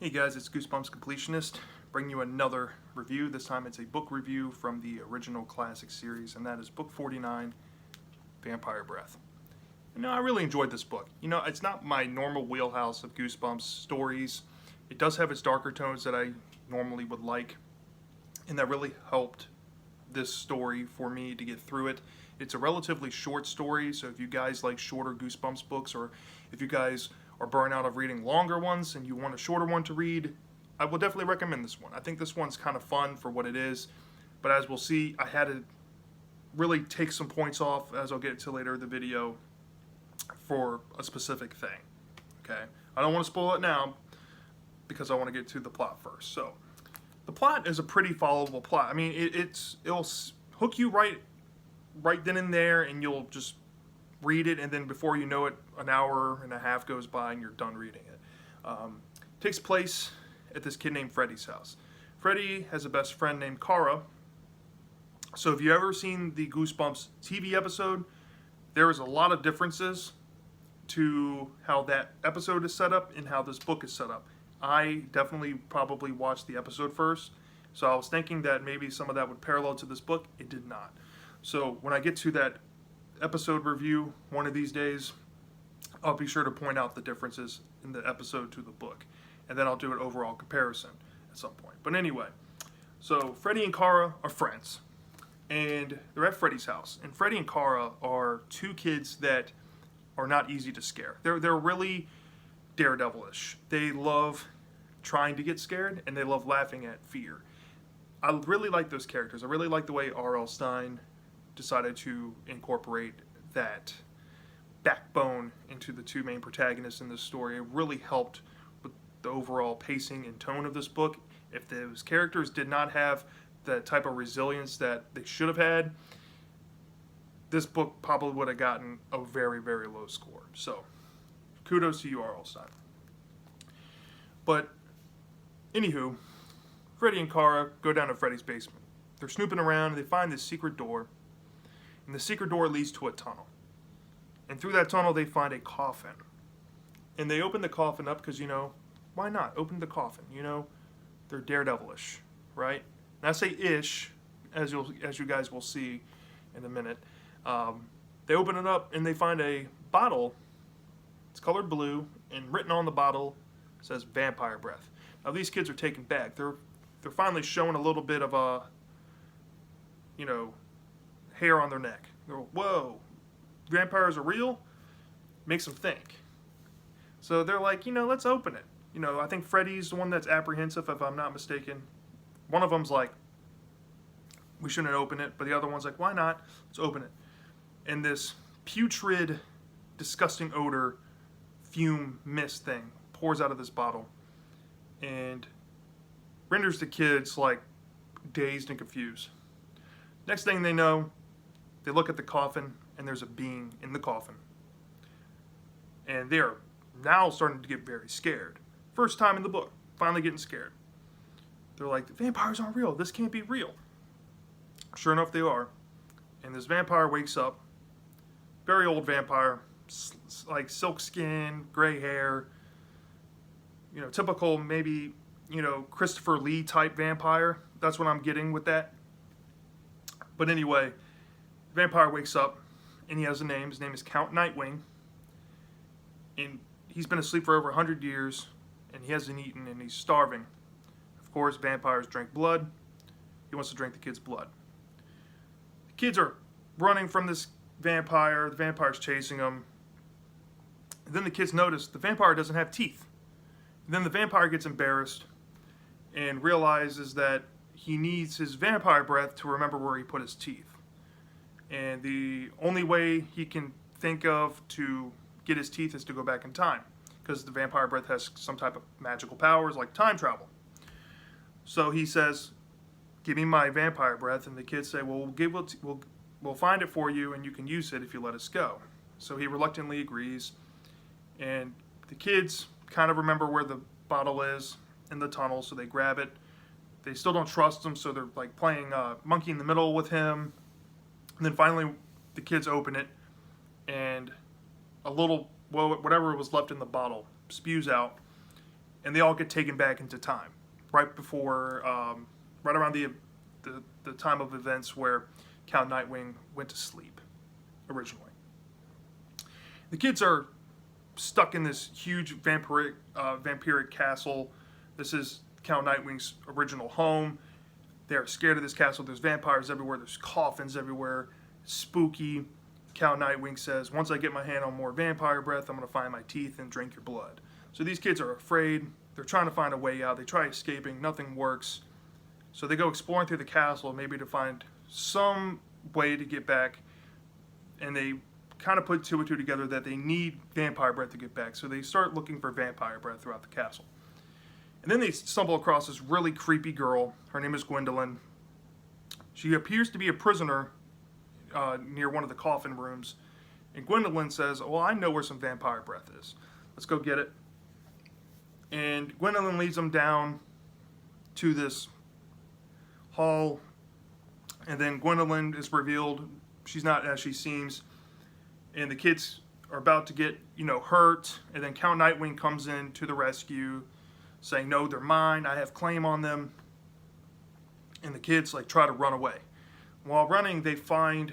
Hey guys, it's Goosebumps Completionist, bringing you another review. This time it's a book review from the original classic series, and that is book 49, Vampire Breath. I really enjoyed this book. It's not my normal wheelhouse of Goosebumps stories. It does have its darker tones that I normally would like, and that really helped this story for me to get through it. It's a relatively short story, so if you guys like shorter Goosebumps books, or if you guys are burnt out of reading longer ones and you want a shorter one to read, I will definitely recommend this one. I think this one's kind of fun for what it is, but as we'll see, I had to really take some points off, as I'll get to later in the video, for a specific thing. Okay, I don't want to spoil it now because I want to get to the plot first. So the plot is a pretty followable plot. I mean, it'll hook you right then and there, and you'll just read it, and then before you know it, an hour and a half goes by and you're done reading it. Takes place at this kid named Freddy's house. Freddy has a best friend named Kara. So if you've ever seen the Goosebumps TV episode, there is a lot of differences to how that episode is set up and how this book is set up. I definitely probably watched the episode first, so I was thinking that maybe some of that would parallel to this book. It did not. So when I get to that episode review one of these days, I'll be sure to point out the differences in the episode to the book, and then I'll do an overall comparison at some point. But anyway, so Freddy and Kara are friends, and they're at Freddy's house, and Freddy and Kara are two kids that are not easy to scare. They're really daredevilish. They love trying to get scared, and they love laughing at fear. I really like those characters. I really like the way R.L. Stine decided to incorporate that backbone into the two main protagonists in this story. It really helped with the overall pacing and tone of this book. If those characters did not have the type of resilience that they should have had, this book probably would have gotten a very, very low score. So, kudos to you, R.L. Stine. But, anywho, Freddy and Kara go down to Freddy's basement. They're snooping around and they find this secret door. And the secret door leads to a tunnel. And through that tunnel, they find a coffin. And they open the coffin up because, why not? Open the coffin, They're daredevilish, right? And I say ish, as you guys will see in a minute. They open it up and they find a bottle. It's colored blue, and written on the bottle says Vampire Breath. Now these kids are taken back. They're finally showing a little bit of a, hair on their neck. They're, whoa, vampires are real? Makes them think. So they're like, let's open it. I think Freddy's the one that's apprehensive, if I'm not mistaken. One of them's like, we shouldn't open it, but the other one's like, why not? Let's open it. And this putrid, disgusting odor, fume mist thing pours out of this bottle and renders the kids like dazed and confused. Next thing they know, they look at the coffin and there's a being in the coffin. And they're now starting to get very scared. First time in the book, finally getting scared. They're like, the vampires aren't real. This can't be real. Sure enough, they are. And this vampire wakes up. Very old vampire. Like silk skin, gray hair. Typical maybe, Christopher Lee type vampire. That's what I'm getting with that. But anyway, the vampire wakes up and he has a name. His name is Count Nightwing. And he's been asleep for over 100 years and he hasn't eaten and he's starving. Of course, vampires drink blood. He wants to drink the kid's blood. The kids are running from this vampire. The vampire's chasing them. And then the kids notice the vampire doesn't have teeth. And then the vampire gets embarrassed and realizes that he needs his vampire breath to remember where he put his teeth. And the only way he can think of to get his teeth is to go back in time, because the vampire breath has some type of magical powers like time travel. So he says, give me my vampire breath, and the kids say, well, we'll find it for you and you can use it if you let us go. So he reluctantly agrees, and the kids kind of remember where the bottle is in the tunnel, so they grab it. They still don't trust him, so they're like playing monkey in the middle with him. And then finally the kids open it, and a little, whatever was left in the bottle spews out, and they all get taken back into time, right before, right around the time of events where Count Nightwing went to sleep originally. The kids are stuck in this huge vampiric castle. This is Count Nightwing's original home. They're scared of this castle. There's vampires everywhere. There's coffins everywhere. It's spooky. Count Nightwing says, once I get my hand on more vampire breath, I'm going to find my teeth and drink your blood. So these kids are afraid. They're trying to find a way out. They try escaping. Nothing works. So they go exploring through the castle, maybe to find some way to get back. And they kind of put two and two together that they need vampire breath to get back. So they start looking for vampire breath throughout the castle. And then they stumble across this really creepy girl. Her name is Gwendolyn. She appears to be a prisoner near one of the coffin rooms. And Gwendolyn says, well, I know where some vampire breath is. Let's go get it. And Gwendolyn leads them down to this hall. And then Gwendolyn is revealed. She's not as she seems. And the kids are about to get, hurt. And then Count Nightwing comes in to the rescue, saying, no, they're mine. I have claim on them. And the kids try to run away. While running, they find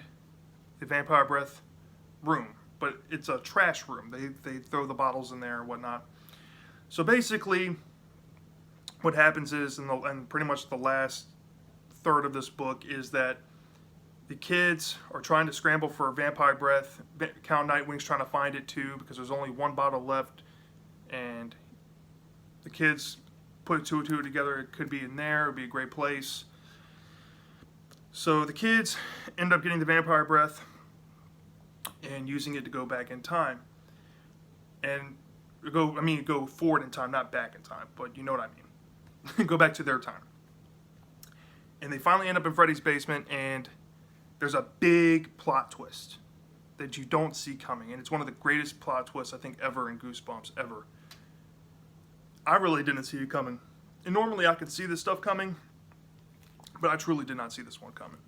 the vampire breath room, but it's a trash room. They throw the bottles in there and whatnot. So basically, what happens is, and pretty much the last third of this book, is that the kids are trying to scramble for vampire breath. Count Nightwing's trying to find it too, because there's only one bottle left, and the kids put two and two together. It could be in there. It would be a great place. So the kids end up getting the vampire breath and using it to go back in time. And go forward in time, not back in time, but you know what I mean. Go back to their time. And they finally end up in Freddy's basement, and there's a big plot twist that you don't see coming. And it's one of the greatest plot twists, I think, ever in Goosebumps, ever. I really didn't see it coming. And normally I could see this stuff coming, but I truly did not see this one coming.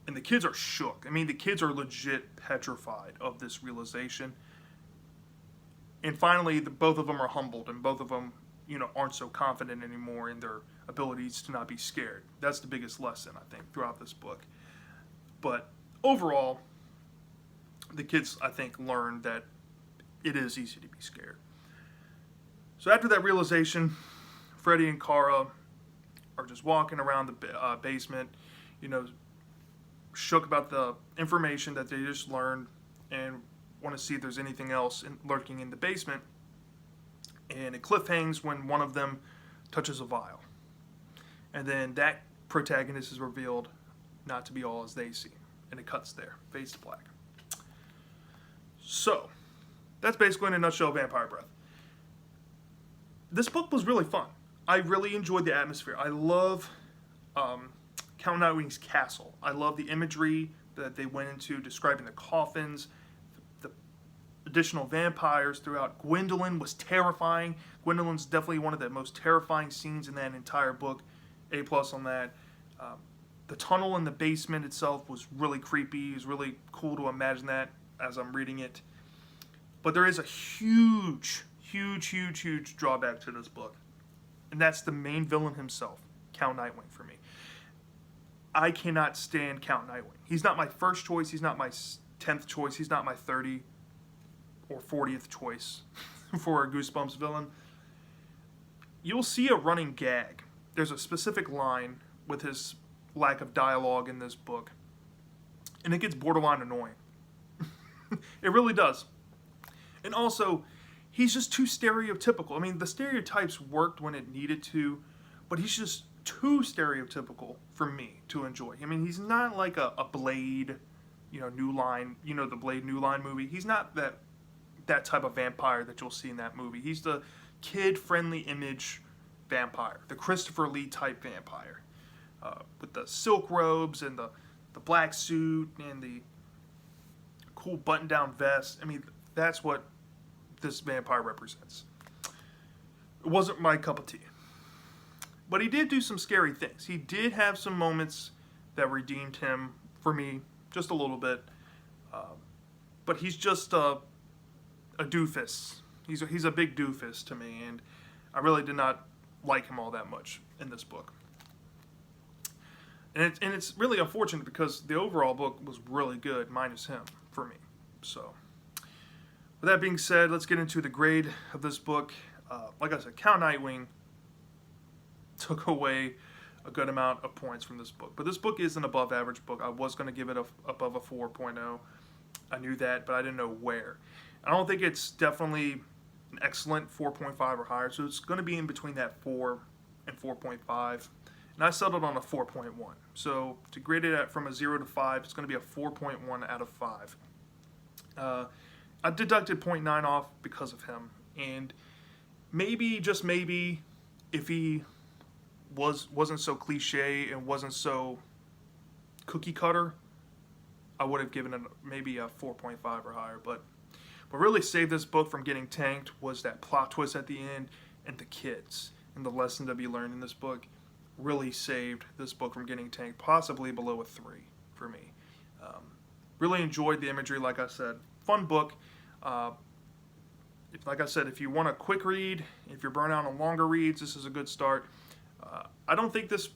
And the kids are shook. I mean, the kids are legit petrified of this realization. And finally, both of them are humbled, and both of them, aren't so confident anymore in their abilities to not be scared. That's the biggest lesson, I think, throughout this book. But overall, the kids, I think, learned that it is easy to be scared. So after that realization, Freddy and Kara are just walking around the basement, shook about the information that they just learned and want to see if there's anything else lurking in the basement. And it cliffhangs when one of them touches a vial. And then that protagonist is revealed not to be all as they seem. And it cuts there, fades to black. So, that's basically in a nutshell Vampire Breath. This book was really fun. I really enjoyed the atmosphere. I love Count Nightwing's castle. I love the imagery that they went into describing the coffins, the additional vampires throughout. Gwendolyn was terrifying. Gwendolyn's definitely one of the most terrifying scenes in that entire book. A+ on that. The tunnel in the basement itself was really creepy. It was really cool to imagine that as I'm reading it. But there is a huge drawback to this book. And that's the main villain himself, Count Nightwing, for me. I cannot stand Count Nightwing. He's not my first choice. He's not my 10th choice. He's not my 30th or 40th choice for a Goosebumps villain. You'll see a running gag. There's a specific line with his lack of dialogue in this book. And it gets borderline annoying. It really does. And also, he's just too stereotypical. I mean, the stereotypes worked when it needed to, but he's just too stereotypical for me to enjoy. I mean, he's not like a Blade, New Line, the Blade New Line movie. He's not that type of vampire that you'll see in that movie. He's the kid-friendly image vampire, the Christopher Lee type vampire, with the silk robes and the black suit and the cool button-down vest. I mean, that's what this vampire represents. It wasn't my cup of tea. But he did do some scary things. He did have some moments that redeemed him for me, just a little bit. But he's just a doofus. he's a big doofus to me, and I really did not like him all that much in this book. And it's really unfortunate because the overall book was really good, minus him, for me. So, with that being said, let's get into the grade of this book. Like I said, Count Nightwing took away a good amount of points from this book. But this book is an above average book. I was going to give it above a 4.0. I knew that, but I didn't know where. I don't think it's definitely an excellent 4.5 or higher, so it's going to be in between that 4 and 4.5. And I settled on a 4.1. So to grade it from a 0 to 5, it's going to be a 4.1 out of 5. I deducted 0.9 off because of him. And maybe, just maybe, if he wasn't so cliche and wasn't so cookie cutter, I would have given it maybe a 4.5 or higher. But what really saved this book from getting tanked was that plot twist at the end, and the kids and the lesson to be learned in this book really saved this book from getting tanked, possibly below a 3 for me. Really enjoyed the imagery, like I said. Fun book. Like I said, if you want a quick read, if you're burnt out on longer reads, this is a good start. I don't think this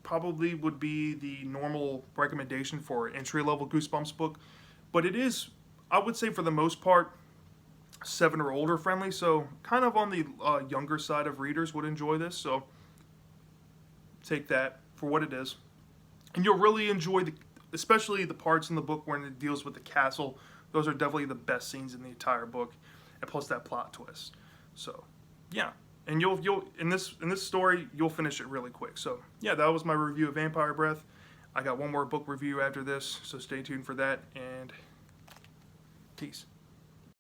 probably would be the normal recommendation for an entry-level Goosebumps book, but it is, I would say for the most part, 7 or older friendly, so kind of on the younger side of readers would enjoy this, so take that for what it is. And you'll really enjoy, especially the parts in the book when it deals with the castle. Those are definitely the best scenes in the entire book, and plus that plot twist. So, yeah. And you'll in this story, you'll finish it really quick. So, yeah, that was my review of Vampire Breath. I got one more book review after this, so stay tuned for that, and peace.